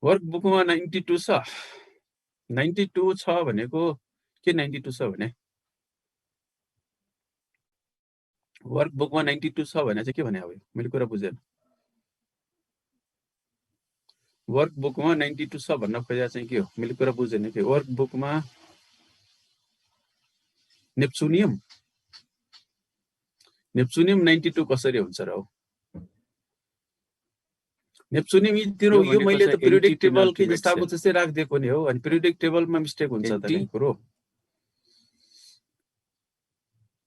वर्कबुकमा 92 छ। 92 छ भनेको के 92 छ भने वर्कबुकमा 92 छ भने चाहिँ के भने अब मैले कुरा बुझेन। वर्कबुकमा 92 छ भन्न खोजेको चाहिँ के हो मैले कुरा बुझेन के। वर्कबुकमा नेप्चुनियम 92 कसरी हुन्छ र हो? नेप्चुनियम तिरो यो मैले त पिरियोडिक टेबल के जस्ताको जस्तै राखिदिएको नि हो। अनि पिरियोडिक टेबलमा मिस्टेक हुन्छ त नि कुरो।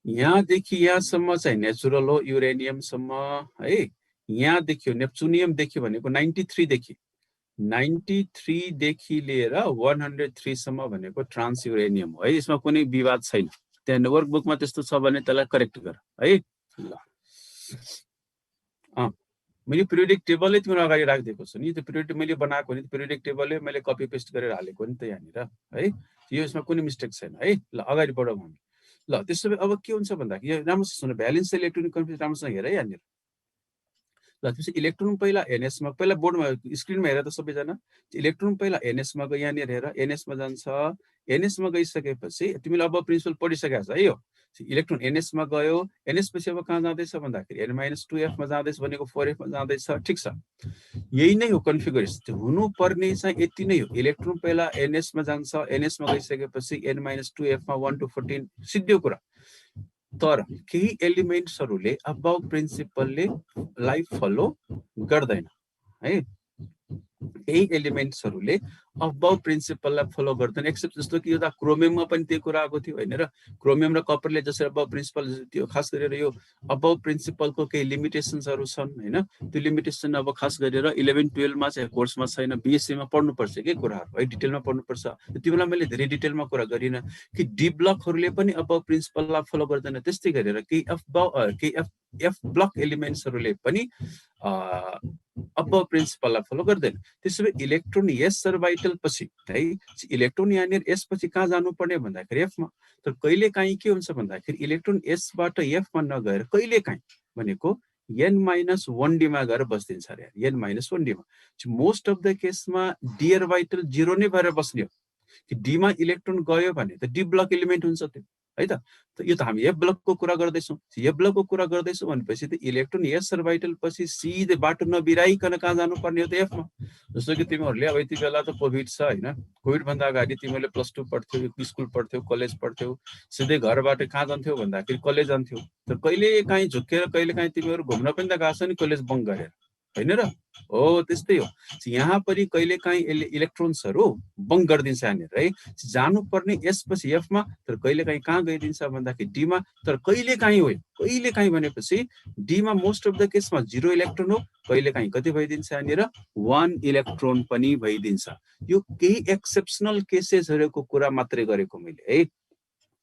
यहाँदेखि यहाँसम्म चाहिँ नेचुरल हो युरेनियमसम्म है। यहाँ देखियो नेप्चुनियम देखियो भनेको 93 देखि 93 देखि लिएर 103 सम्म भनेको ट्रान्स युरेनियम हो है। यसमा कुनै विवाद छैन। त्यहाँ वर्कबुकमा त्यस्तो छ भने त्यसलाई करेक्ट गर है। ल मैले पिरियोडिक टेबलै तिम्रो अगाडि राखिदिएको छु नि। त्यो पिरियोडिक मैले बनाएको नि पिरियोडिक टेबलै मैले कपी पेस्ट गरेर हालेको नि त यहाँनिर है। यो यसमा कुनै मिस्टेक छैन है। ल अगाडि बढौँ हामी। ल त्यसो भए अब के हुन्छ भन्दाखेरि यो राम्रोसँग सुन्नु भ्यालेन्स इलेक्ट्रोनिक कन्फ्युजन राम्रोसँग हेर है यहाँनिर। ल त्यसपछि इलेक्ट्रोन पहिला एनएसमा पहिला बोर्डमा स्क्रिनमा हेर त सबैजना। इलेक्ट्रोन पहिला एनएसमा गयो यहाँनिर हेर एनएसमा जान्छ। एनएसमा गइसकेपछि तिमीले अब प्रिन्सिपल पढिसकेको छ है। यो इलेक्ट्रोन एनएसमा गयो। एनएस पछि अब कहाँ जाँदैछ भन्दाखेरि n-2f मा जाँदैछ भनेको 4f मा जाँदैछ। ठिक छ यही नै हो कन्फिगरेसन। हुनुपर्ने चाहिँ यति नै हो। इलेक्ट्रोन पहिला एनएसमा जान्छ। एनएसमा गइसकेपछि n-2f मा 1 to 14 सिद्धो कुरा। तर केही एलिमेन्ट्सहरूले अबाउ प्रिन्सिपलले लाई फलो गर्दैन है। केही एलिमेन्ट्सहरूले अबाउ प्रिन्सिपललाई फलो गर्दैन एक्सेप्ट जस्तो कि यो त क्रोमियममा पनि त्यो कुरा आएको थियो हैन र। क्रोमियम र कपरले जसरी अबाउ प्रिन्सिपल त्यो खास गरेर यो अबाउ प्रिन्सिपलको केही लिमिटेसन्सहरू छन् हैन। त्यो लिमिटेसन अब खास गरेर 11 12 मा चाहिँ कोर्समा छैन। बीएससी मा पढ्नुपर्छ के कुराहरु है। डिटेलमा पढ्नुपर्छ। तिमीलाई मैले धेरै डिटेलमा कुरा गरिन कि डी ब्लकहरूले पनि अबाउ प्रिन्सिपललाई फलो गर्दैन। त्यस्तै गरेर केही एफ ब्लक एलिमेन्ट्सहरूले पनि अबाउ प्रिन्सिपललाई फलो गर्दैन। त्यसो भए इलेक्ट्रोन एस सर्बाइटल पछि है इलेक्ट्रोन यहाँनिर एस पछि कहाँ जानुपर्ने भन्दाखेरि एफमा। तर कहिले काहीँ के हुन्छ भन्दाखेरि इलेक्ट्रोन एसबाट एफमा नगएर कहिले काहीँ भनेको n-1d मा गएर बस्दिन्छ अरे n-1d मा। मोस्ट अफ द केसमा डी अर्बिटल 0 नै भएर बस्ने हो। कि डी मा इलेक्ट्रोन गयो भने त डी ब्लक एलिमेन्ट हुन्छ त्यो है त। यो त हामी एफ ब्लकको कुरा गर्दैछौँ। एफ ब्लकको कुरा गर्दैछौँ भनेपछि त इलेक्ट्रोन एस सर्बाइटल पछि सिधै बाटो नबिराइकन कहाँ जानुपर्ने हो त एफमा। जस्तो कि तिमीहरूले अब यति बेला त कोभिड छ हैन। कोभिड भन्दा अगाडि तिमीले +2 पढ्थ्यौ स्कुल पढ्थ्यौ कलेज पढ्थ्यौ सिधै घरबाट कहाँ जान्थ्यौ भन्दाखेरि कलेज जान्थ्यौ। तर कहिले काहीँ झुक्केर कहिले काहीँ तिमीहरू घुम्न पनि त गएको छ नि कलेज बङ्क गरेर हैन र। हो त्यस्तै हो। यहाँ पनि कहिले काहीँ इलेक्ट्रोन्सहरू बङ्क गरिदिन्छ यहाँनिर है। जानुपर्ने एस पछि एफमा तर कहिले काहीँ कहाँ गइदिन्छ भन्दाखेरि डीमा। तर कहिले काहीँ हो कहिले काहीँ भनेपछि डीमा मोस्ट अफ द केसमा 0 इलेक्ट्रोन हो। कहिले काहीँ कति भइदिन्छ यहाँनिर 1 इलेक्ट्रोन पनि भइदिन्छ। यो केही एक्सेप्सनल केसेसहरूको कुरा मात्रै गरेको मैले है।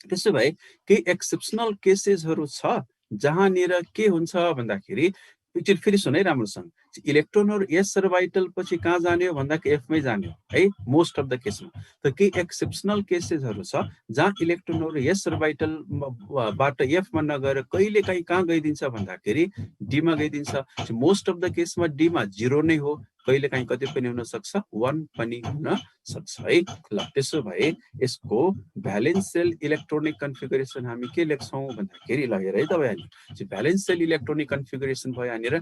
त्यसो भए केही एक्सेप्सनल केसेसहरू छ जहाँनिर के हुन्छ भन्दाखेरि एकचोटि फेरि सुन है राम्रोसँग। इलेक्ट्रोनहरू एस सर्बाइटल पछि कहाँ जाने हो भन्दाखेरि एफमै जाने हो है मोस्ट अफ द केसमा। तर केही एक्सेप्सनल केसेसहरू छ जहाँ इलेक्ट्रोनहरू एस सर्बाइटल बाट एफमा नगएर कहिले काहीँ कहाँ गइदिन्छ भन्दाखेरि डीमा गइदिन्छ। मोस्ट अफ द केसमा डीमा 0 नै हो। कहिले काहीँ कति पनि हुन सक्छ 1 पनि हुन सक्छ है। ल त्यसो भए यसको भ्यालेन्स सेल इलेक्ट्रोनिक कन्फिगरेसन हामी के लेख्छौँ भन्दाखेरि ल हेर है तपाईहरु भ्यालेन्स सेल इलेक्ट्रोनिक कन्फिगरेसन भयो यहाँनिर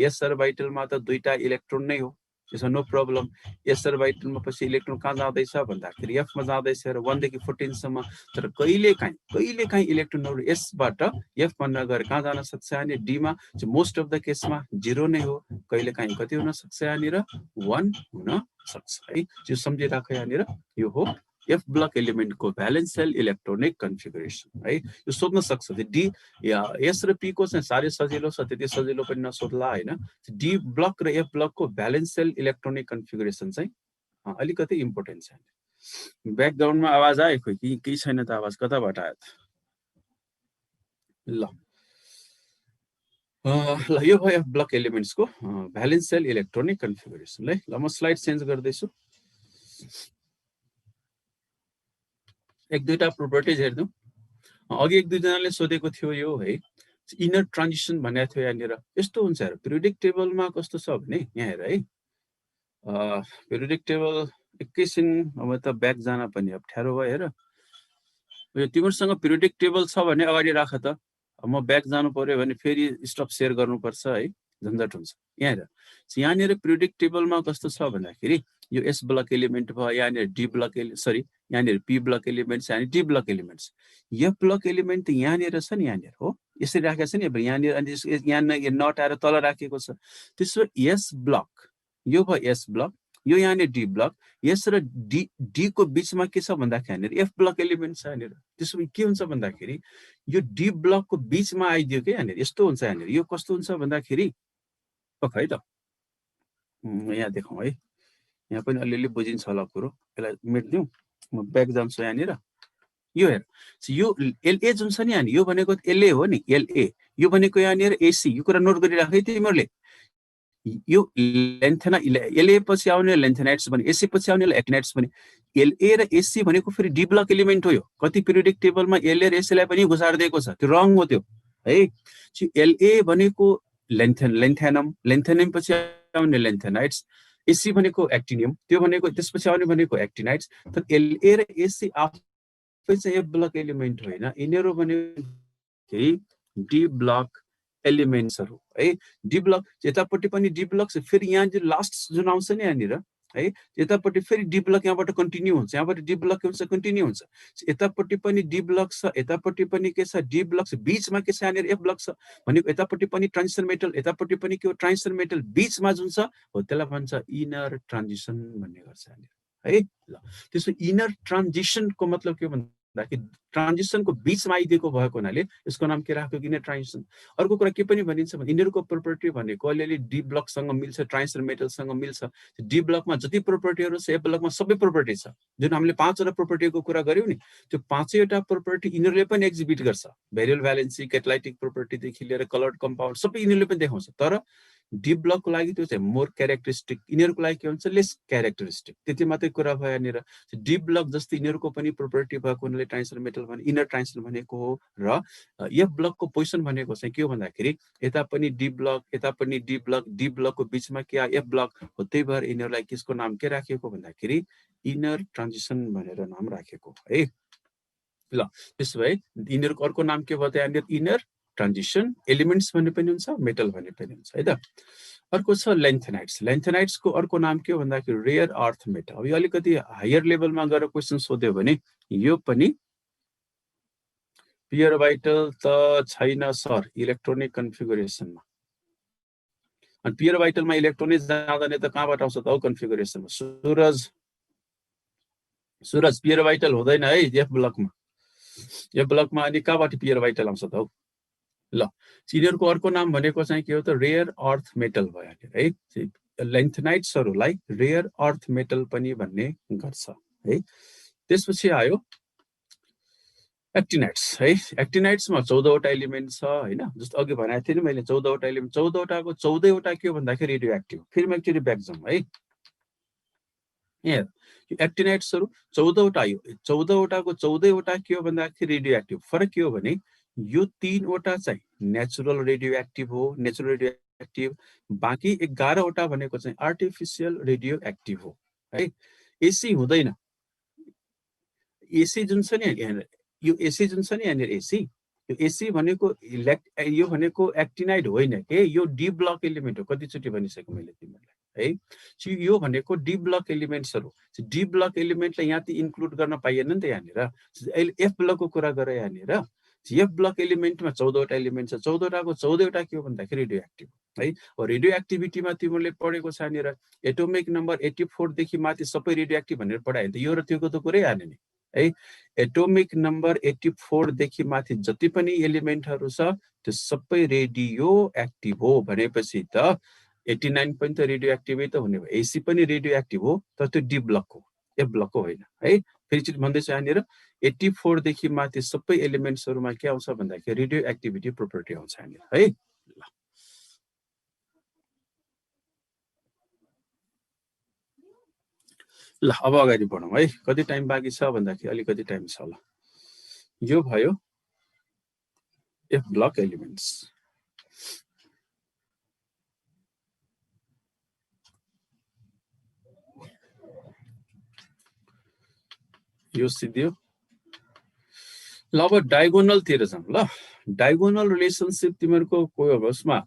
एस सर्बाइटलमा त दुईटा इलेक्ट्रोन नै हो। त्यसमा नो प्रब्लम। एस सर्बाइटलमा पछि इलेक्ट्रोन कहाँ जाँदैछ भन्दाखेरि एफमा जाँदैछ र 1 देखि 14 सम्म। तर कहिले काहीँ इलेक्ट्रोनहरू एसबाट एफमा नगएर कहाँ जान सक्छ यहाँनिर डीमा। मोस्ट अफ द केसमा 0 नै हो। कहिले काहीँ कति हुन सक्छ यहाँनिर 1 हुन सक्छ है। यो सम्झिराख यहाँनिर यो हो एफ ब्लक एलिमेन्टको भ्यालेन्स सेल इलेक्ट्रोनिक कन्फिगरेसन है। यो सोध्न सक्छ डी एस र पी को चाहिँ साह्रै सजिलो छ त्यति सजिलो पनि नसोध्ला हैन। डी ब्लक र एफ ब्लकको भ्यालेन्स सेल इलेक्ट्रोनिक कन्फिगरेसन चाहिँ अलिकति इम्पोर्टेन्ट छ। ब्याकग्राउन्डमा आवाज आयो खोइ कि केही छैन त आवाज कताबाट आयो त। ल यो भयो एफ ब्लक एलिमेन्ट्सको भ्यालेन्स सेल इलेक्ट्रोनिक कन्फिगरेसन है। ल म स्लाइड चेन्ज गर्दैछु। एक दुईटा प्रोपर्टिज हेर्नु। अघि एक दुईजनाले सोधेको थियो यो है इनर ट्रान्जिसन भनेको थियो यहाँनिर। यस्तो हुन्छ हेर पिरियोडिक टेबलमा कस्तो छ भने यहाँ हेर है पिरियोडिक टेबल एकैछिन अब त ब्याक जान पनि अप्ठ्यारो भयो हेर। यो तिमीहरूसँग पिरियोडिक टेबल छ भने अगाडि राख त, म ब्याक जानु पर्यो भने फेरि स्टप सेयर गर्नुपर्छ है, झन्झट हुन्छ। यहाँ हेर, यहाँनिर पिरियोडिक टेबलमा कस्तो छ भन्दाखेरि यो एस ब्लक एलिमेन्ट भयो, यहाँनिर डी ब्लक सरी यहाँनिर पी ब्लक एलिमेन्ट्स, यहाँ D block elements. F block element यहाँनिर छ नि, यहाँनिर हो यसरी राखेको छ नि। अब यहाँनिर यहाँ नट आएर तल राखेको छ। त्यसो एस ब्लक यो भयो एस ब्लक, यो यहाँनिर डी ब्लक, यस र डी को बिचमा के छ भन्दाखेरि एफ ब्लक एलिमेन्ट छ यहाँनिर। त्यसो के हुन्छ भन्दाखेरि यो डी ब्लकको बिचमा आइदियो कि यहाँनिर यस्तो हुन्छ। यहाँनिर यो कस्तो हुन्छ भन्दाखेरि है त यहाँ देखाउँ है, यहाँ पनि अलिअलि बुझिन्छ होला कुरो। यसलाई मेट्दिउँ, म ब्याक जान्छु यहाँनिर। यो हेर, यो एलए जुन छ नि यहाँनिर, यो भनेको एलए हो नि, एलए यो भनेको यहाँनिर एसी। यो कुरा नोट गरिराख है तिमीहरूले। यो लेन्थेना एलए पछि आउने लेन्थेनाइट्स भने, एसी पछि आउने एक्टिनाइट्स भने। एलए र एसी भनेको फेरि डी ब्लक एलिमेन्ट हो। यो कति पिरियोडिक टेबलमा एलए र एसीलाई पनि घुसारिदिएको छ, त्यो रङ हो त्यो है। एलए भनेको लेन्थेनम, लेन्थेनम पछि आउने लेन्थेनाइट्स, एसी भनेको एक्टिनियम, त्यो भनेको त्यसपछि आउने भनेको एक्टिनाइट्स। तर एलए र एसी आफै चाहिँ एफ ब्लक एलिमेन्ट होइन, यिनीहरू भनेको डी ब्लक एलिमेन्ट्सहरू है। डी ब्लक यतापट्टि पनि डी ब्लक छ, फेरि यहाँ जो लास्ट जुन आउँछ नि यहाँनिर है, यतापट्टि फेरि डी ब्लक यहाँबाट कन्टिन्यू हुन्छ, यहाँबाट डी ब्लक के हुन्छ कन्टिन्यू हुन्छ। यतापट्टि पनि डी ब्लक छ, यतापट्टि पनि के छ डी ब्लक छ, बिचमा के छ यहाँनिर एफ ब्लक छ भनेको यतापट्टि पनि ट्रान्जिसन मेटल, यतापट्टि पनि के हो ट्रान्जिसन मेटल, बिचमा जुन छ हो त्यसलाई भन्छ इनर ट्रान्जिसन भन्ने गर्छ यहाँनिर है। ल त्यसो इनर ट्रान्जिसनको मतलब के भन्दाखेरि ट्रान्जिसनको बिचमा आइदिएको भएको हुनाले यसको नाम के राख्यो इनर ट्रान्जिसन। अर्को कुरा के पनि भनिन्छ भने यिनीहरूको प्रोपर्टी भनेको अलिअलि डी ब्लकसँग मिल्छ, ट्रान्जिसन मेटलसँग मिल्छ। डी ब्लकमा जति प्रोपर्टीहरू छ एफ ब्लकमा सबै प्रोपर्टी छ। जुन हामीले 5 वटा प्रोपर्टीको कुरा गर्यौँ नि, त्यो 5 वटा प्रोपर्टी यिनीहरूले पनि एक्जिबिट गर्छ। भेरियल भ्यालेन्सी, क्याटालाइटिक प्रोपर्टीदेखि लिएर कलर्ड कम्पाउन्ड सबै यिनीहरूले पनि देखाउँछ। तर डी ब्लकको लागि त्यो चाहिँ मोर क्यारेक्टरिस्टिक, यिनीहरूको लागि के हुन्छ लेस क्यारेक्टरिस्टिक, त्यति मात्रै कुरा भयो यहाँनिर। डी ब्लक जस्तै यिनीहरूको पनि प्रोपर्टी भएको हुनाले ट्रान्जिसन मेटल भने इनर ट्रान्जिसन भनेको हो। र एफ ब्लकको पोजिसन भनेको चाहिँ के हो भन्दाखेरि यता पनि डी ब्लक, यता पनि डी ब्लक, डी ब्लकको बिचमा के एफ ब्लक हो। त्यही भएर यिनीहरूलाई किसको नाम के राखेको भन्दाखेरि इनर ट्रान्जिसन भनेर नाम राखेको है। ल त्यसो भए यिनीहरूको अर्को नाम के भयो त यहाँनिर इनर ट्रान्जिसन एलिमेन्ट्स भन्ने पनि हुन्छ, मेटल भन्ने पनि हुन्छ है त। अर्को छ लेन्थेनाइट्स। लेन्थेनाइट्सको अर्को नाम के हो भन्दाखेरि रेयर अर्थ मेटल। अब यो अलिकति हायर लेभलमा गएर क्वेसन सोध्यो भने यो पनि पियर भाइटल त छैन सर इलेक्ट्रोनिक कन्फिगुरेसनमा। अनि पियर भाइटलमा इलेक्ट्रोनिक जाँदैन त कहाँबाट आउँछ त कन्फिगुरेसनमा? सुरज पियर भाइटल हुँदैन है एफ ब्लकमा। एफ ब्लकमा अनि कहाँबाट पियर भाइटल आउँछ त हौ? ल यिनीहरूको अर्को नाम भनेको चाहिँ के हो त रेयर अर्थ मेटल भयो है। लेन्थेनाइट्सहरूलाई रेयर अर्थ मेटल पनि भन्ने गर्छ है। त्यसपछि आयो एक्टिनाइट्स है। एक्टिनाइट्समा 14 वटा एलिमेन्ट छ हैन, जस्तो अघि भनेको थिएँ नि मैले 14 वटा एलिमेन्ट। 14 वटाको 14 वटा के हो भन्दाखेरि रेडियो एक्टिभ। फेरि म एकचोटि ब्याक जाउँ है। यहाँ एक्टिनाइट्सहरू 14 वटा आयो, 14 वटाको 14 वटा के हो भन्दाखेरि रेडियो एक्टिभ। फरक के हो भने यो 3 वटा चाहिँ नेचुरल रेडियो एक्टिभ हो, नेचुरल रेडियो एक्टिभ। बाँकी 11 वटा भनेको चाहिँ आर्टिफिसियल रेडियो एक्टिभ हो है। एसी हुँदैन। एसी जुन छ नि यहाँ, यो एसी जुन छ नि यहाँनिर एसी, यो एसी भनेको यो भनेको एक्टिनाइड होइन के, यो डी ब्लक एलिमेन्ट हो। कतिचोटि भनिसकेँ मैले तिमीहरूलाई है। यो भनेको डी ब्लक एलिमेन्ट्सहरू। डी ब्लक एलिमेन्टलाई यहाँ त इन्क्लुड गर्न पाइएन नि त यहाँनिर। अहिले एफ ब्लकको कुरा गरेँ यहाँनिर। एफ ब्लक एलिमेन्टमा 14 वटा एलिमेन्ट छ, 14 वटाको 14 वटा के हो भन्दाखेरि रेडियो एक्टिभ है। रेडियो एक्टिभिटीमा तिमीहरूले पढेको छ यहाँनिर एटोमिक नम्बर 84 देखि माथि सबै रेडियो एक्टिभ भनेर पढायो। त यो र त्योको त कुरै आएन नि है। एटोमिक नम्बर 84 देखि माथि जति पनि एलिमेन्टहरू छ त्यो सबै रेडियो एक्टिभ हो भनेपछि त 89 पनि त रेडियो एक्टिभै त हुने भयो। एसी पनि रेडियो एक्टिभ हो तर त्यो डी ब्लकको, एफ ब्लकको होइन है। फेरि भन्दैछु यहाँनिर 84 देखि माथि सबै एलिमेन्ट्सहरूमा के आउँछ भन्दाखेरि रेडियो एक्टिभिटी प्रोपर्टी आउँछ यहाँनिर है। ल अब अगाडि बढौँ है। कति टाइम बाँकी छ भन्दाखेरि अलिकति टाइम छ। ल यो भयो एफ ब्लक एलिमेन्ट्स। यो सिद्धियो। ल अब डायगोनलतिर जाउँ ल। डायगोनल रिलेसनसिप तिमीहरूको उसमा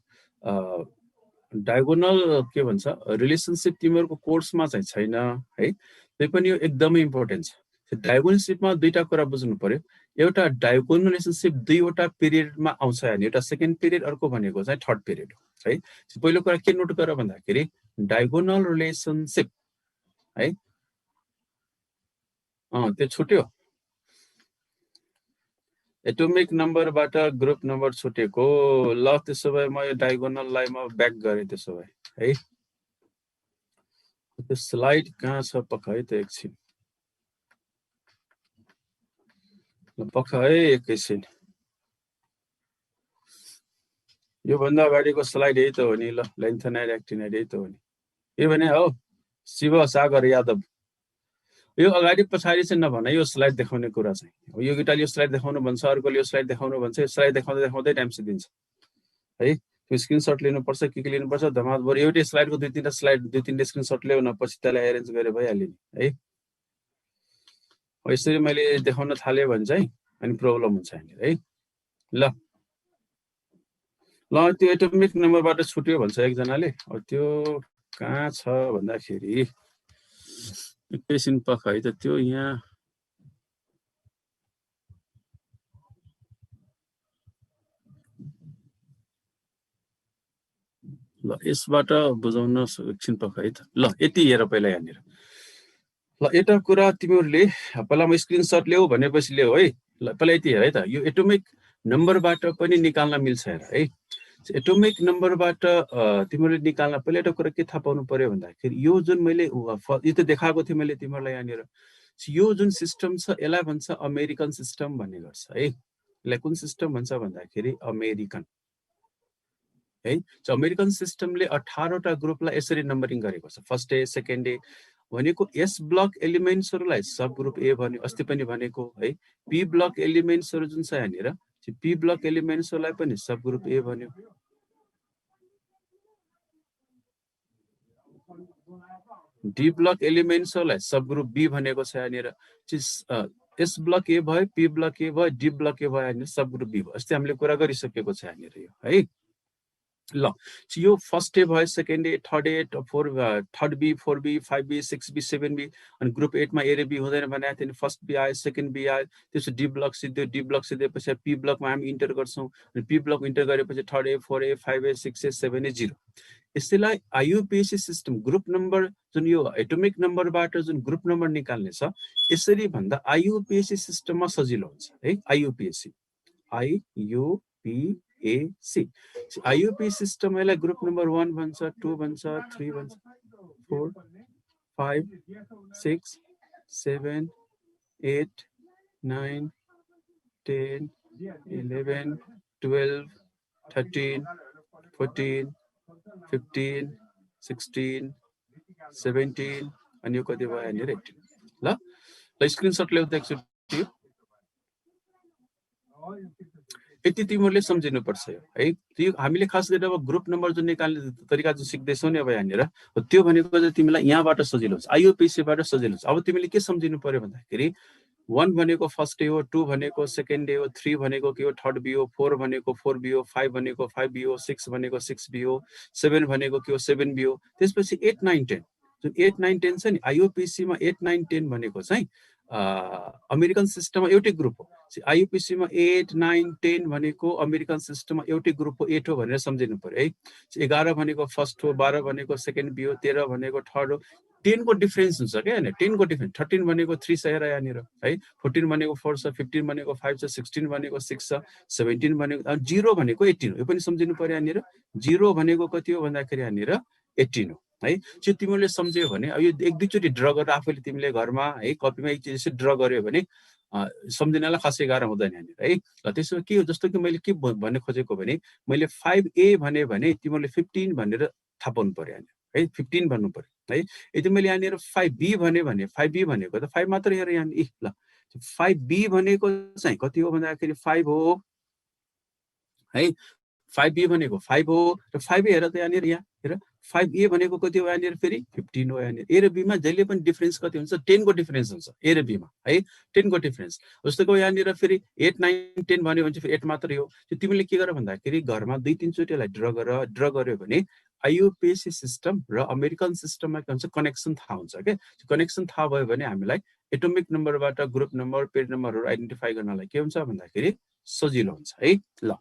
डायगोनल के भन्छ रिलेसनसिप तिमीहरूको कोर्समा चाहिँ छैन है, त्यही पनि यो एकदमै इम्पोर्टेन्ट छ। डायगोनलसिपमा दुईटा कुरा बुझ्नु पर्यो। एउटा डायगोनल रिलेसनसिप दुईवटा पिरियडमा आउँछ हैन, एउटा सेकेन्ड पिरियड, अर्को भनेको चाहिँ थर्ड पिरियड हो है। पहिलो कुरा के नोट गर भन्दाखेरि डायगोनल रिलेसनसिप है, त्यो छुट्यो। एटोमिक नम्बरबाट ग्रुप नम्बर छुटेको। ल त्यसो भए म यो डायगोनललाई म ब्याक गरेँ त्यसो भए है। त्यो स्लाइड कहाँ छ पख है त एकछिन, पख है एकैछिन। योभन्दा अगाडिको स्लाइड यही त हो नि। ल लेन्थनाइड एक्टिनाइड यही त हो नि। के भने हो शिव सागर यादव, यो अगाडि पछाडि चाहिँ नभन, यो स्लाइड देखाउने कुरा चाहिँ। यो गिटारले यो स्लाइड देखाउनु भन्छ, अर्कोले यो स्लाइड देखाउनु भन्छ, यो स्लाइड देखाउँदै देखाउँदै टाइम सिद्धिन्छ है। त्यो स्क्रिनसट लिनुपर्छ, के लिनुपर्छ धमाधम। एउटै स्लाइडको दुई तिनवटा स्क्रिनसट ल्याउ न, पछि त्यसलाई एरेन्ज गरेर भइहाल्यो नि है। यसरी मैले देखाउन थालेँ भने चाहिँ अनि प्रब्लम हुन्छ यहाँनिर है। ल ल त्यो एटोमिक नम्बरबाट छुट्यो भन्छ एकजनाले। त्यो कहाँ छ भन्दाखेरि एकैछिन पख है त, त्यो यहाँ ल यसबाट बुझाउन एकछिन पख है त। ल यति हेर पहिला यहाँनिर। ल एउटा कुरा तिमीहरूले पहिला म स्क्रिनसट ल्याऊ भनेपछि ल्याऊ है। ल पहिला यति हेर है त, यो एटोमिक नम्बरबाट पनि निकाल्न मिल्छ हेर है। एटोमिक नम्बरबाट तिमीहरूले निकाल्न पहिला एउटा कुरा के थाहा पाउनु पर्यो भन्दाखेरि यो जुन मैले यो त देखाएको थिएँ मैले तिमीहरूलाई यहाँनिर, यो जुन सिस्टम छ यसलाई भन्छ अमेरिकन सिस्टम भन्ने गर्छ है। यसलाई कुन सिस्टम भन्छ भन्दाखेरि अमेरिकन है। अमेरिकन सिस्टमले 18वटा ग्रुपलाई यसरी नम्बरिङ गरेको छ। फर्स्ट डे, सेकेन्ड डे भनेको एस ब्लक एलिमेन्ट्सहरूलाई सब ग्रुप ए भन्यो, अस्ति पनि भनेको है। पी ब्लक एलिमेन्ट्सहरू जुन छ यहाँनिर, पी ब्लक एलिमेन्ट्सहरूलाई पनि सब ग्रुप ए भन्यो। डी ब्लक एलिमेन्ट्सहरूलाई सब ग्रुप बी भनेको छ यहाँनिर। एस ब्लक ए भयो, पी ब्लक ए भयो, डी ब्लक ए भयो, यहाँनिर सब ग्रुप बी भयो। अस्ति हामीले कुरा गरिसकेको छ यहाँनिर यो है। ल यो फर्स्ट डे भयो, second day, third day, third B, 4B, 5B, 6B, 7B, अनि ग्रुप 8मा ए र बी हुँदैन भने त्यहाँदेखि फर्स्ट बी आयो, सेकेन्ड बी आयो, त्यसपछि डी ब्लक सिद्धो, डी ब्लक सिधेपछि पी ब्लकमा हामी इन्टर गर्छौँ, अनि पी ब्लक इन्टर गरेपछि 3A, 4A, 5A, 6A, 7A, 0। यसैलाई आइयुपिएसी सिस्टम ग्रुप नम्बर जुन यो एटोमिक नम्बरबाट जुन ग्रुप नम्बर निकाल्ने छ, यसरी भन्दा आइयुपिएसी सिस्टममा सजिलो हुन्छ है। आइयुपिएसी आइयुपी सिस्टम यसलाई ग्रुप नम्बर 1 भन्छ, 2 भन्छ, 3 भन्छ, 4, 5, 6, 7, 8, 9, 10, 11, 12, 13, 14, 15, 16, 17 अनि यो कति भयो यहाँनिर 18। ल स्क्रिनसट ल्याउ त एकचोटि। यति तिमीहरूले सम्झिनुपर्छ है। त्यो हामीले खास गरेर अब ग्रुप नम्बर जुन निकाल्ने तरिका जुन सिक्दैछौ नि अब यहाँनिर, त्यो भनेको चाहिँ तिमीलाई यहाँबाट सजिलो हुन्छ, आइयुपिएसीबाट सजिलो हुन्छ। अब तिमीले के सम्झिनु पर्यो भन्दाखेरि 1 भनेको फर्स्ट डे हो, 2 भनेको सेकेन्ड डे हो, 3 भनेको के हो थर्ड बी हो, 4 भनेको 4B हो, 5 भनेको 5B हो, 6 भनेको 6B हो, 7 भनेको के हो 7B हो। त्यसपछि 8, 9, 10 जुन 8, 9, 10 छ नि, आइयुपिएसीमा 8, 9, 10 भनेको चाहिँ अमेरिकन सिस्टममा एउटै ग्रुप हो। आइयुपिएसीमा 8, 9, 10 भनेको अमेरिकन सिस्टममा एउटै ग्रुप हो, 8 हो भनेर सम्झिनु पर्यो है। 11 भनेको फर्स्ट हो, 12 भनेको सेकेन्ड बी हो, 13 भनेको थर्ड हो। 10 को डिफरेन्स हुन्छ क्या यहाँनिर, 10 को डिफरेन्स। 13 भनेको 3 छ हेर यहाँनिर है, 14 भनेको 4 छ, 15 भनेको 5 छ, 16 भनेको 6 छ, 17 भनेको 0 भनेको 18 हो। यो पनि सम्झिनु पर्यो यहाँनिर। 0 भनेको कति हो भन्दाखेरि यहाँनिर 18 हो है। त्यो तिमीले सम्झ्यौ भने अब यो एक दुईचोटि ड्र गरेर आफैले तिमीले घरमा है कपीमा एकचोटि यसरी ड्र गर्यो भने सम्झिनलाई खासै गाह्रो हुँदैन यहाँनिर है। ल त्यसो के हो, जस्तो कि मैले के भन्नु खोजेको भने मैले 5A भने तिमीले 15 भनेर थाहा पाउनु पर्यो यहाँनिर है, 15 भन्नु पर्यो है। यदि मैले यहाँनिर 5B भने 5B भनेको त 5 मात्र हेर यहाँ। ल 5B भनेको चाहिँ कति हो भन्दाखेरि 5 हो है। 5B भनेको 5 हो र 5 हेर त यहाँनिर, यहाँ हेर 5A भनेको कति हो यहाँनिर फेरि 15 हो यहाँनिर। ए र बीमा जहिले पनि डिफरेन्स कति हुन्छ 10 को डिफरेन्स हुन्छ ए र बीमा है 10 को डिफरेन्स। जस्तो यहाँनिर फेरि 8 9 10 भन्यो भने चाहिँ 8 मात्रै हो। तिमीले के गर भन्दाखेरि घरमा 2-3 चोटिलाई ड्र गर्यो भने आइयुपिएसी सिस्टम र अमेरिकन सिस्टममा के हुन्छ कनेक्सन थाहा हुन्छ के। कनेक्सन थाहा भयो भने हामीलाई एटोमिक नम्बरबाट ग्रुप नम्बर पेरियड नम्बरहरू आइडेन्टिफाई गर्नलाई के हुन्छ भन्दाखेरि सजिलो हुन्छ है। ल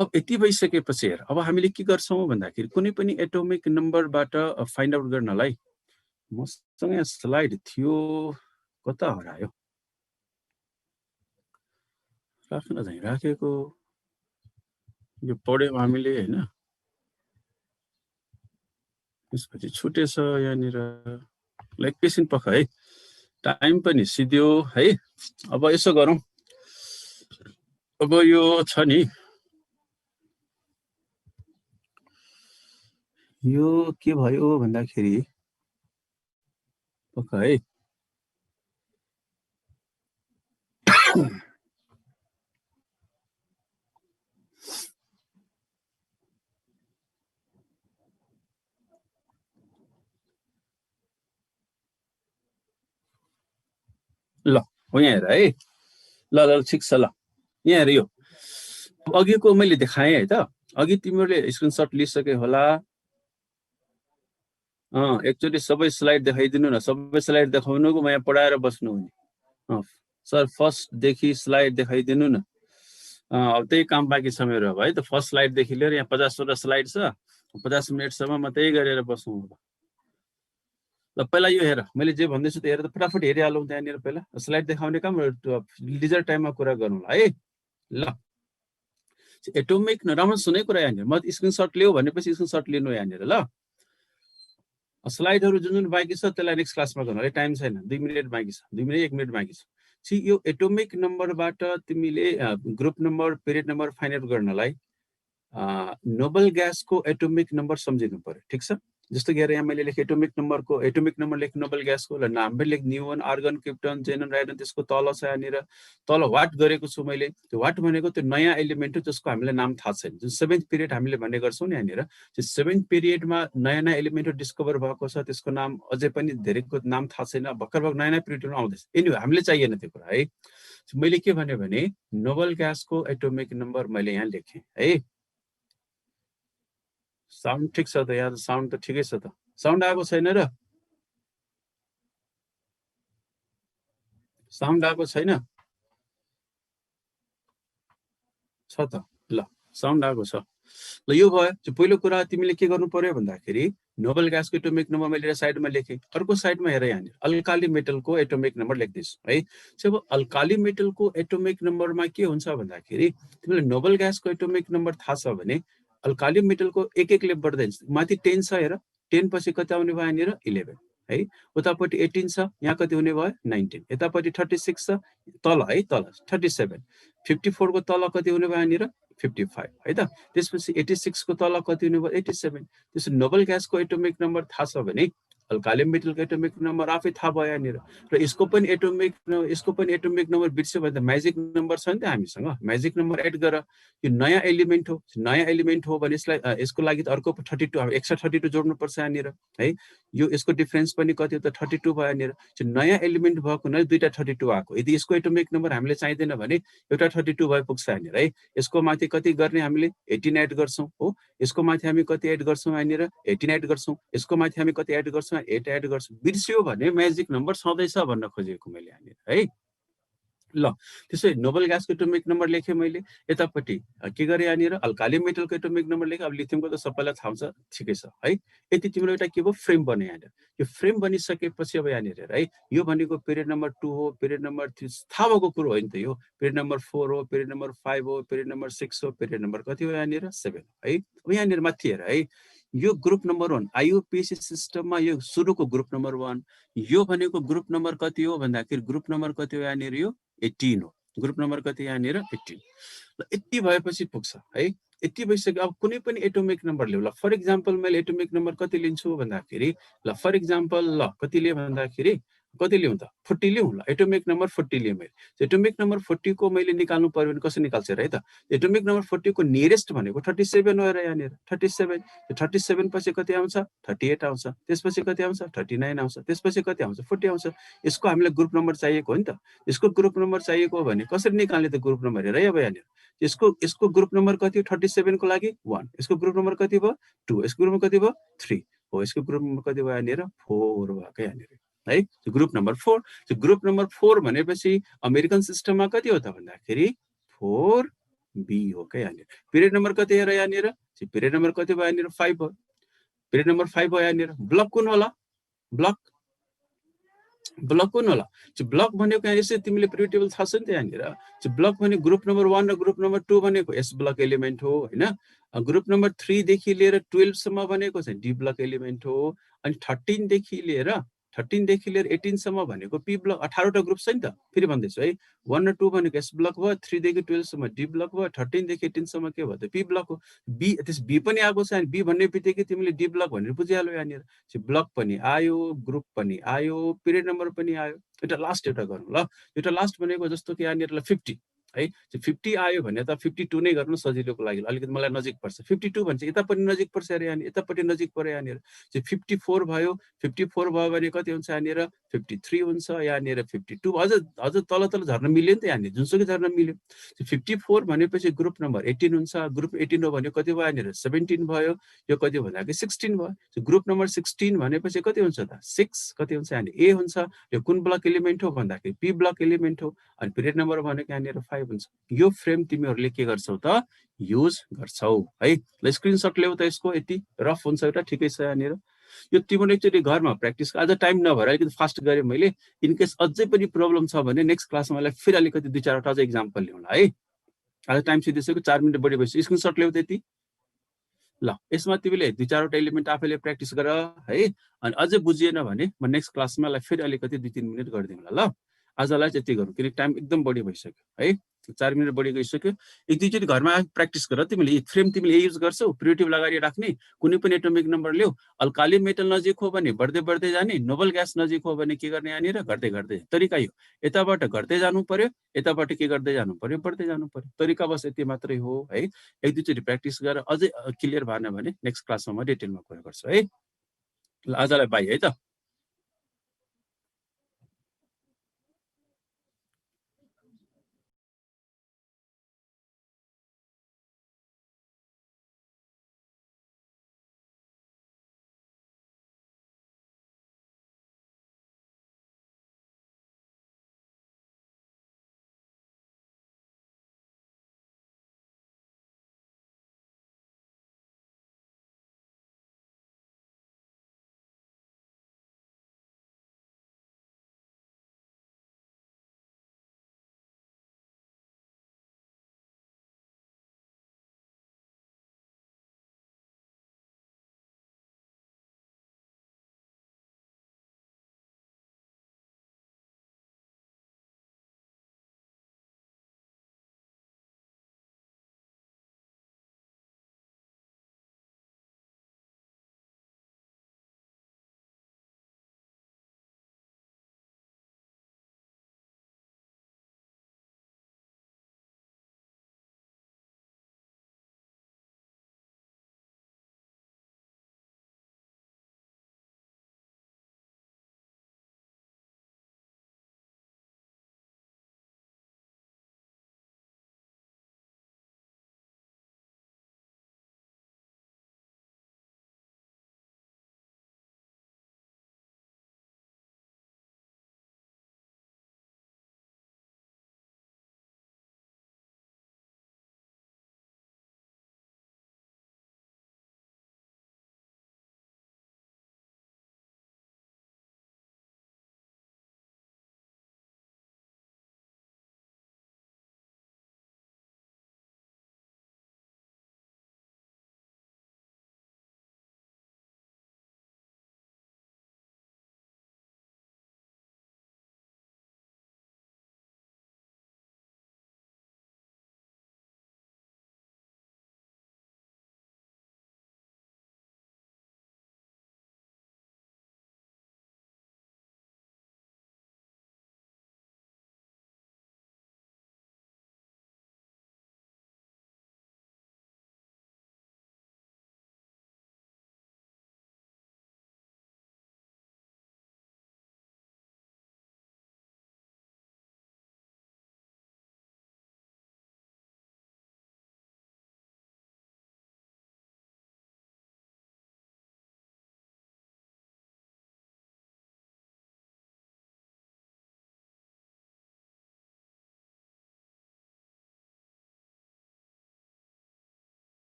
अब यति भइसकेपछि हेर अब हामीले के गर्छौँ भन्दाखेरि कुनै पनि एटोमिक नम्बरबाट फाइन्ड आउट गर्नलाई मसँग यहाँ स्लाइड थियो कता हरायो राख्न चाहिँ राखेको यो पढ्यौँ हामीले हैन त्यसपछि छुटेछ यहाँनिर एकैछिन पख है टाइम पनि सिध्यो है। अब यसो गरौँ अब यो छ नि यो के भयो भन्दाखेरि पख है ल हो यहाँ हेर है ल ठिक छ ल यहाँ हेर यो अघिको मैले देखाएँ है त अघि तिमीहरूले स्क्रिनसट लिइसके होला एकचोटि सबै स्लाइड देखाइदिनु न सबै स्लाइड देखाउनुको म यहाँ पढाएर बस्नु हुने सर फर्स्टदेखि स्लाइड देखाइदिनु न अब त्यही काम बाँकी छ मेरो अब है त फर्स्ट स्लाइडदेखि लिएर यहाँ 50वटा स्लाइड छ 50 मिनटसम्म म त्यही गरेर बस्नु ल पहिला यो हेर मैले जे भन्दैछु त हेर त फटाफट हेरिहालौँ त्यहाँनिर पहिला स्लाइड देखाउने काम लिजर टाइममा कुरा गरौँला है। ल एटोमिक राम्रो सुनै कुरा यहाँनिर म स्क्रिनसट लिऊ भनेपछि स्क्रिनसट लिनु यहाँनिर ल स्लाइडहरू जुन जुन बाँकी छ त्यसलाई नेक्स्ट क्लासमा गर्नु है टाइम छैन 2 मिनट बाँकी छ 2 मिनट 1 मिनट बाँकी छ। यो एटोमिक नम्बरबाट तिमीले group number period number find out गर्नलाई नोबल ग्यासको एटोमिक नम्बर सम्झिनु पर्यो ठिक छ। जस्तो कि यहाँ मैले लेखेँ एटोमिक नम्बर लेख नोबल ग्यासको ल नाम पनि लेख न्युन आर्गन क्रिप्टन जेनन राइडन त्यसको तल छ यहाँनिर तल वाट गरेको छु मैले त्यो वाट भनेको त्यो नयाँ एलिमेन्ट हो जसको हामीलाई नाम थाहा छैन जुन 7th पिरियड हामीले भन्ने गर्छौँ नि यहाँनिर त्यो 7th पिरियडमा नयाँ नयाँ एलिमेन्ट डिस्कभर भएको छ त्यसको नाम अझै पनि धेरैको नाम थाहा छैन भर्खर नयाँ नयाँ पिरियडमा आउँदैछ एनिवे हामीले चाहिएन त्यो कुरा है। मैले के भने नोबल ग्यासको एटोमिक नम्बर मैले यहाँ लेखेँ है। साउन्ड ठिक छ त यहाँ साउन्ड त ठिकै छ त साउन्ड आएको छैन र साउन्ड आएको छैन छ त ल साउन्ड आएको छ ल यो भयो पहिलो कुरा तिमीले के गर्नु पर्यो भन्दाखेरि नोबल ग्यासको एटोमिक नम्बर मैले साइडमा लेखेँ अर्को साइडमा हेर यहाँनिर अल्काली मेटलको एटोमिक नम्बर लेख्दैछु है। अब अल्काली मेटलको एटोमिक नम्बरमा के हुन्छ भन्दाखेरि तिमीलाई नोबल ग्यासको एटोमिक नम्बर थाहा छ भने अल्काली मेटलको एक एकले बढ्दै जान्छ माथि 10 छ हेर 10 पछि कति आउने भयो यहाँनिर 11 है उतापट्टि 18 छ यहाँ कति हुने भयो 19 यतापट्टि 36 छ तल है तल 37 54 को तल कति हुने भयो यहाँनिर 55 है त त्यसपछि 86 को तल कति हुने भयो 87 त्यसो नोबल ग्यासको एटोमिक नम्बर थाहा छ भने अल्काली मेटलको एटोमिक नम्बर आफै थाहा भयो यहाँनिर र यसको पनि एटोमिक नम्बर बिर्स्यो भने त म्याजिक नम्बर छ नि त हामीसँग म्याजिक नम्बर एड गर यो नयाँ एलिमेन्ट हो भने यसको लागि त अर्को 32 एक्स्ट्रा 32 जोड्नुपर्छ यहाँनिर है। यो यसको डिफरेन्स पनि कति हो त 32 भयो यहाँनिर नयाँ एलिमेन्ट भएको हुनाले दुईटा 32 आएको यदि यसको एटोमिक नम्बर हामीले चाहिँदैन भने एउटा 32 भए पुग्छ यहाँनिर है। यसको माथि कति गर्ने हामीले 18 एड गर्छौँ हो यसको माथि हामी कति एड गर्छौँ यहाँनिर 18 एड गर्छौँ यसको माथि हामी कति एड गर्छौँ 8 एड गर्छौँ बिर्सियो भने म्याजिक नम्बर छँदैछ भन्न खोजेको मैले यहाँनिर है। ल त्यसै नोबल ग्यासको एटोमिक नम्बर लेखेँ मैले यतापट्टि के गरेँ यहाँनिर अल्काली मेटलको एटोमिक नम्बर लेखेँ अब लिथियमको त सबैलाई थाहा हुन्छ ठिकै छ है। यति तिम्रो एउटा के भयो फ्रेम बन्यो यहाँनिर यो फ्रेम बनिसकेपछि अब यहाँनिर है यो भनेको पिरियड नम्बर 2 हो पिरियड नम्बर 3 थाहा भएको कुरो होइन त यो पिरियड नम्बर 4 हो पिरियड नम्बर 5 हो पिरियड नम्बर 6 हो पिरियड नम्बर कति हो यहाँनिर 7 है। अब यहाँनिर माथि हेर है यो ग्रुप नम्बर 1 आइयुपिएसी सिस्टममा यो सुरुको ग्रुप नम्बर 1 यो भनेको ग्रुप नम्बर कति हो भन्दाखेरि ग्रुप नम्बर कति हो यहाँनिर यो 18 हो ग्रुप नम्बर कति यहाँनिर 18 ल यति भएपछि पुग्छ है। यति भइसक्यो अब कुनै पनि एटोमिक नम्बर लिऊ ल फर इक्जाम्पल मैले एटोमिक नम्बर कति लिन्छु भन्दाखेरि ल फर इक्जाम्पल ल कति लिएँ भन्दाखेरि कति लिउँ त 40 लिउँ ल एटोमिक नम्बर 40 लिएँ मैले एटोमिक नम्बर 40 को मैले निकाल्नु पर्यो भने कसरी निकाल्छ र है त एटोमिक नम्बर 40 को नियरेस्ट भनेको 37 हो र यहाँनिर 37 37 पछि कति आउँछ 38 आउँछ त्यसपछि कति आउँछ 39 आउँछ त्यसपछि कति आउँछ 40 आउँछ यसको हामीलाई ग्रुप नम्बर चाहिएको हो नि त यसको ग्रुप नम्बर चाहिएको हो भने कसरी निकाल्ने त ग्रुप नम्बर हेर है अब यहाँनिर यसको ग्रुप नम्बर कति हो 37 को लागि 1 यसको ग्रुप नम्बर कति भयो 2 यसको ग्रुप नम्बर कति भयो 3 हो यसको ग्रुप नम्बर कति भयो यहाँनिर 4 भएको यहाँनिर है ग्रुप नम्बर 4 ग्रुप नम्बर 4 भनेपछि अमेरिकन सिस्टममा कति हो त भन्दाखेरि 4B हो के यहाँनिर पिरियड नम्बर कति हेर यहाँनिर पिरियड नम्बर कति भयो यहाँनिर 5 हो पिरियड नम्बर 5 भयो यहाँनिर ब्लक कुन होला ब्लक कुन होला ब्लक भनेको यसै तिमीले पिरियड टेबल थाहा छ नि त यहाँनिर ब्लक भने ग्रुप नम्बर 1 र ग्रुप नम्बर 2 भनेको एस ब्लक एलिमेन्ट हो हैन ग्रुप नम्बर 3 देखि लिएर 12 सम्म भनेको चाहिँ डी ब्लक एलिमेन्ट हो अनि 13 देखि लिएर 18 सम्म भनेको पी ब्लक 18 वटा ग्रुप छ नि त फेरि भन्दैछु है 1 र 2 भनेको एस ब्लक भयो 3 देखि 12 सम्म डी ब्लक भयो 13 देखि 18 सम्म के भयो त पी ब्लक हो बी त्यस बी पनि आएको छ अनि बी भन्ने बित्तिकै तिमीले डी ब्लक भनेर बुझिहाल्यो यहाँनिर ब्लक पनि आयो ग्रुप पनि आयो पिरियड नम्बर पनि आयो एउटा लास्ट एउटा गरौँ ल एउटा लास्ट भनेको जस्तो कि यहाँनिर 50 है 50 आयो भने त 52 नै गर्नु सजिलोको लागि अलिकति मलाई नजिक पर्छ 52 भन्छ यता पनि नजिक पर्छ अरे यहाँनिर यतापट्टि नजिक पर्यो यहाँनिर 54 भयो 54 भयो भने कति हुन्छ यहाँनिर 53 हुन्छ यहाँनिर 52 अझ तल झर्न मिल्यो नि त यहाँनिर जुनसुकै झर्न मिल्यो 54 भनेपछि ग्रुप नम्बर 18 हुन्छ ग्रुप 18 हो भने कति भयो यहाँनिर 17 भयो यो कति भन्दाखेरि 16 भयो ग्रुप नम्बर 16 भनेपछि कति हुन्छ त 6 कति हुन्छ यहाँनिर ए हुन्छ यो कुन ब्लक एलिमेन्ट हो भन्दाखेरि पी ब्लक एलिमेन्ट हो अनि पिरियड नम्बर भनेको यहाँनिर 5 हुन्छ यो फ्रेम तिमीहरूले के गर्छौ त युज गर्छौ है ल स्क्रिनशट ल्याउ त यसको यति रफ हुन्छ एउटा ठिकै छ यहाँनिर यो तिम्रो एकचोटि घरमा प्र्याक्टिस आज टाइम नभएर अलिकति फास्ट गरेँ मैले इनकेस अझै पनि प्रब्लम छ भने नेक्स्ट क्लासमा मलाई फेरि अलिकति 2-4 अझ इक्जाम्पल ल्याउँला है आज टाइम सिधिसक्यो 4 मिनट बढी भइसक्यो स्क्रिनशट ल्याउ त यति ल यसमा तिमीले 2-4 वटा एलिमेन्ट आफैले प्र्याक्टिस गर है अनि अझै बुझिएन भने म नेक्स्ट क्लासमा फेरि अलिकति 2-3 मिनट गरिदिउँला ल आजलाई चाहिँ यति गरौँ किनकि टाइम एकदम बढी भइसक्यो है 4 मिनट बढी गइसक्यो एक दुईचोटि घरमा प्र्याक्टिस गर तिमीले फ्रेम तिमीले युज गर्छौ प्रियोरिटी लगाएर राख्ने कुनै पनि एटोमिक नम्बर ल्याऊ अल्काली मेटल नजिक हो भने बढ्दै जाने नोबल ग्यास नजिक हो भने के गर्ने यहाँनिर गर्दै तरिका यो यताबाट घट्दै जानु पर्यो यताबाट के गर्दै जानु पर्यो बढ्दै जानु पर्यो तरिका बस यति मात्रै हो है एक दुईचोटि प्र्याक्टिस गरेर अझै क्लियर भएन भने नेक्स्ट क्लासमा म डिटेलमा कुरा गर्छु है ल आजलाई बाइ है त